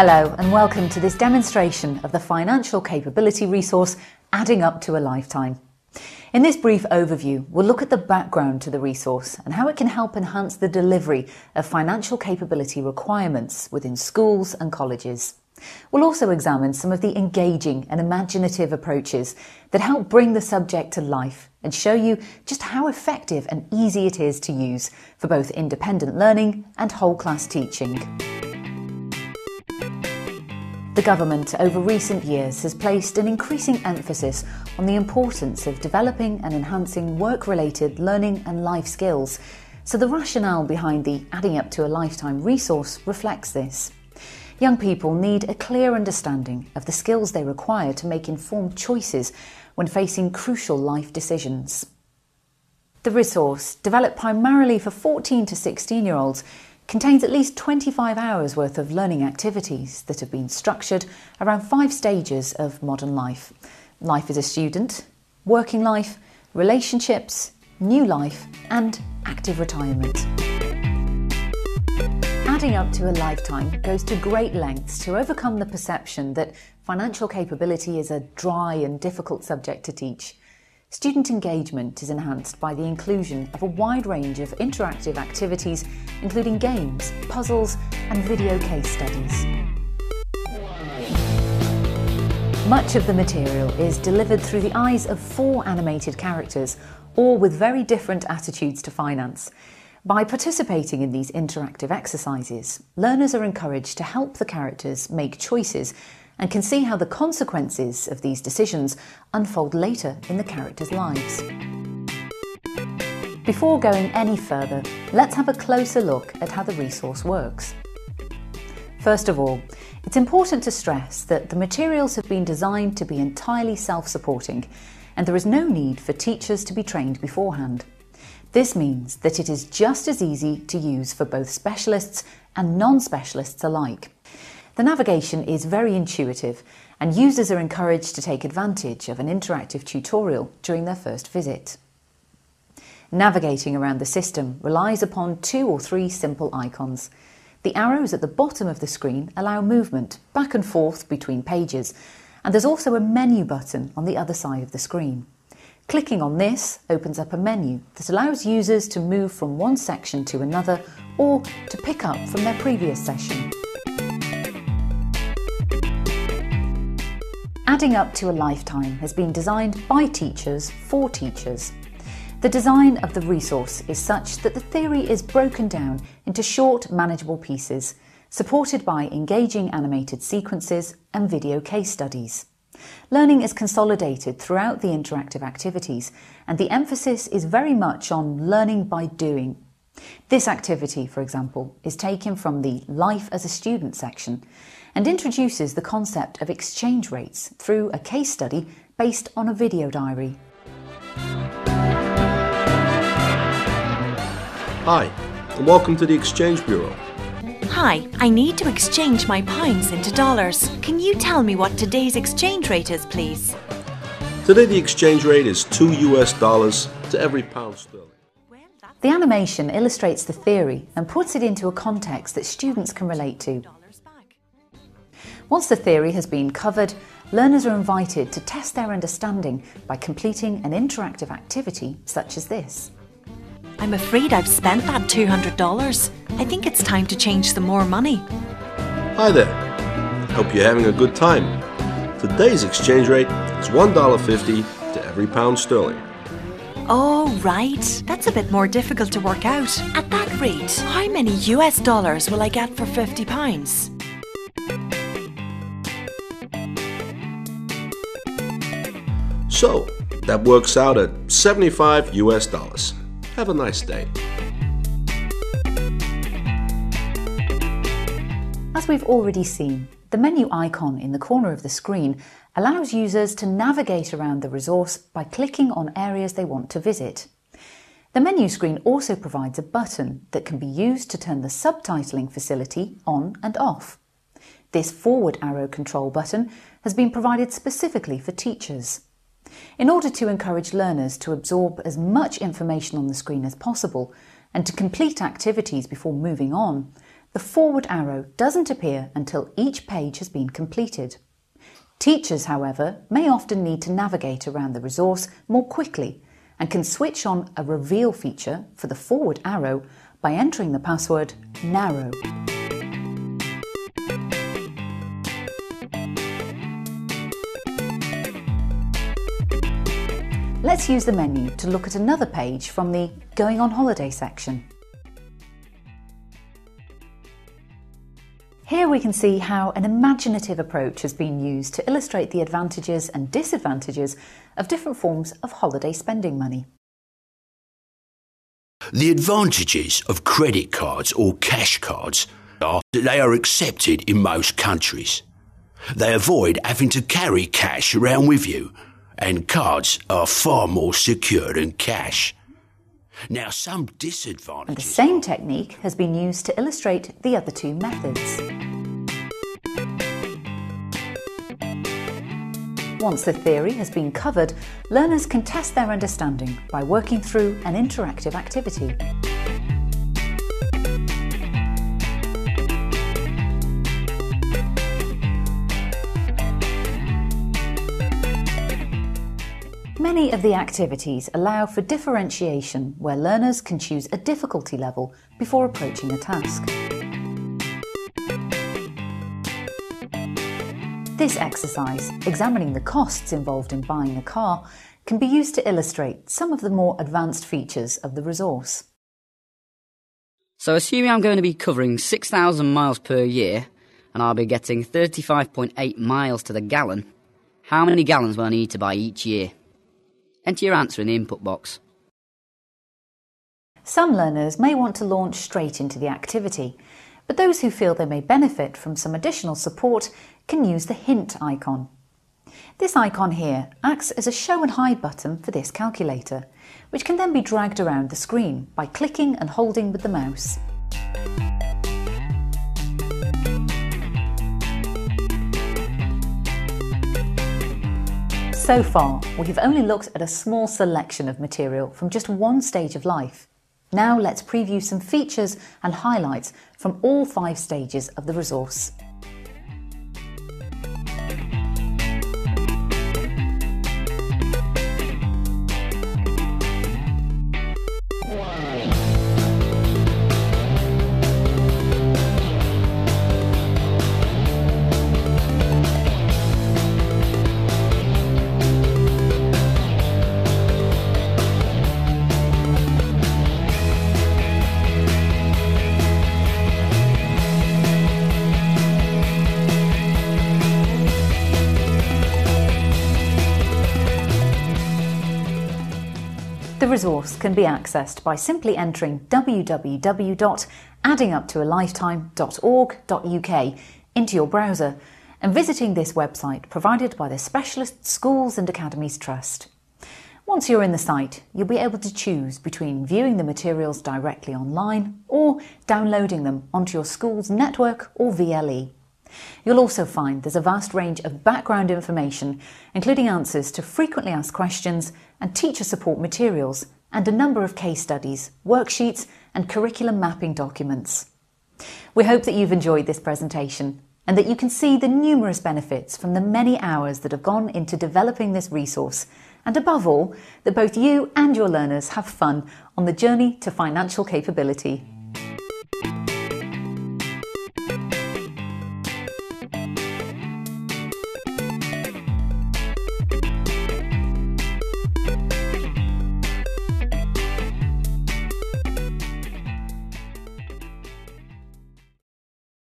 Hello and welcome to this demonstration of the financial capability resource Adding Up to a Lifetime. In this brief overview, we'll look at the background to the resource and how it can help enhance the delivery of financial capability requirements within schools and colleges. We'll also examine some of the engaging and imaginative approaches that help bring the subject to life and show you just how effective and easy it is to use for both independent learning and whole class teaching. The government over recent years has placed an increasing emphasis on the importance of developing and enhancing work-related learning and life skills, so the rationale behind the Adding Up to a Lifetime resource reflects this. Young people need a clear understanding of the skills they require to make informed choices when facing crucial life decisions. The resource, developed primarily for 14 to 16-year-olds, contains at least 25 hours worth of learning activities that have been structured around 5 stages of modern life: life as a student, working life, relationships, new life, and active retirement. Adding Up to a Lifetime goes to great lengths to overcome the perception that financial capability is a dry and difficult subject to teach. Student engagement is enhanced by the inclusion of a wide range of interactive activities, including games, puzzles, and video case studies. Much of the material is delivered through the eyes of 4 animated characters, all with very different attitudes to finance. By participating in these interactive exercises, learners are encouraged to help the characters make choices and can see how the consequences of these decisions unfold later in the characters' lives. Before going any further, let's have a closer look at how the resource works. First of all, it's important to stress that the materials have been designed to be entirely self-supporting, and there is no need for teachers to be trained beforehand. This means that it is just as easy to use for both specialists and non-specialists alike. The navigation is very intuitive, and users are encouraged to take advantage of an interactive tutorial during their first visit. Navigating around the system relies upon 2 or 3 simple icons. The arrows at the bottom of the screen allow movement back and forth between pages, and there's also a menu button on the other side of the screen. Clicking on this opens up a menu that allows users to move from one section to another or to pick up from their previous session. Adding Up to a Lifetime has been designed by teachers for teachers. The design of the resource is such that the theory is broken down into short, manageable pieces, supported by engaging animated sequences and video case studies. Learning is consolidated throughout the interactive activities, and the emphasis is very much on learning by doing. This activity, for example, is taken from the Life as a Student section and introduces the concept of exchange rates through a case study based on a video diary. Hi, and welcome to the Exchange Bureau. Hi, I need to exchange my pounds into dollars. Can you tell me what today's exchange rate is, please? Today the exchange rate is $2 to every pound sterling. The animation illustrates the theory and puts it into a context that students can relate to. Once the theory has been covered, learners are invited to test their understanding by completing an interactive activity such as this. I'm afraid I've spent that $200. I think it's time to change some more money. Hi there. Hope you're having a good time. Today's exchange rate is $1.50 to every pound sterling. Oh, right. That's a bit more difficult to work out. At that rate, how many US dollars will I get for £50? So, that works out at $75 US. Have a nice day. As we've already seen, the menu icon in the corner of the screen allows users to navigate around the resource by clicking on areas they want to visit. The menu screen also provides a button that can be used to turn the subtitling facility on and off. This forward arrow control button has been provided specifically for teachers. In order to encourage learners to absorb as much information on the screen as possible and to complete activities before moving on, the forward arrow doesn't appear until each page has been completed. Teachers, however, may often need to navigate around the resource more quickly and can switch on a reveal feature for the forward arrow by entering the password narrow. Let's use the menu to look at another page from the Going on Holiday section. Here we can see how an imaginative approach has been used to illustrate the advantages and disadvantages of different forms of holiday spending money. The advantages of credit cards or cash cards are that they are accepted in most countries. They avoid having to carry cash around with you, and cards are far more secure than cash. Now, some disadvantages... And the same technique has been used to illustrate the other two methods. Once the theory has been covered, learners can test their understanding by working through an interactive activity. Many of the activities allow for differentiation, where learners can choose a difficulty level before approaching a task. This exercise, examining the costs involved in buying a car, can be used to illustrate some of the more advanced features of the resource. So assuming I'm going to be covering 6,000 miles per year and I'll be getting 35.8 miles to the gallon, how many gallons will I need to buy each year? Enter your answer in the input box. Some learners may want to launch straight into the activity, but those who feel they may benefit from some additional support can use the hint icon. This icon here acts as a show and hide button for this calculator, which can then be dragged around the screen by clicking and holding with the mouse. So far, we have only looked at a small selection of material from just one stage of life. Now let's preview some features and highlights from all 5 stages of the resource. The resource can be accessed by simply entering www.addinguptoalifetime.org.uk into your browser and visiting this website provided by the Specialist Schools and Academies Trust. Once you're in the site, you'll be able to choose between viewing the materials directly online or downloading them onto your school's network or VLE. You'll also find there's a vast range of background information, including answers to frequently asked questions and teacher support materials, and a number of case studies, worksheets and curriculum mapping documents. We hope that you've enjoyed this presentation and that you can see the numerous benefits from the many hours that have gone into developing this resource, and above all, that both you and your learners have fun on the journey to financial capability.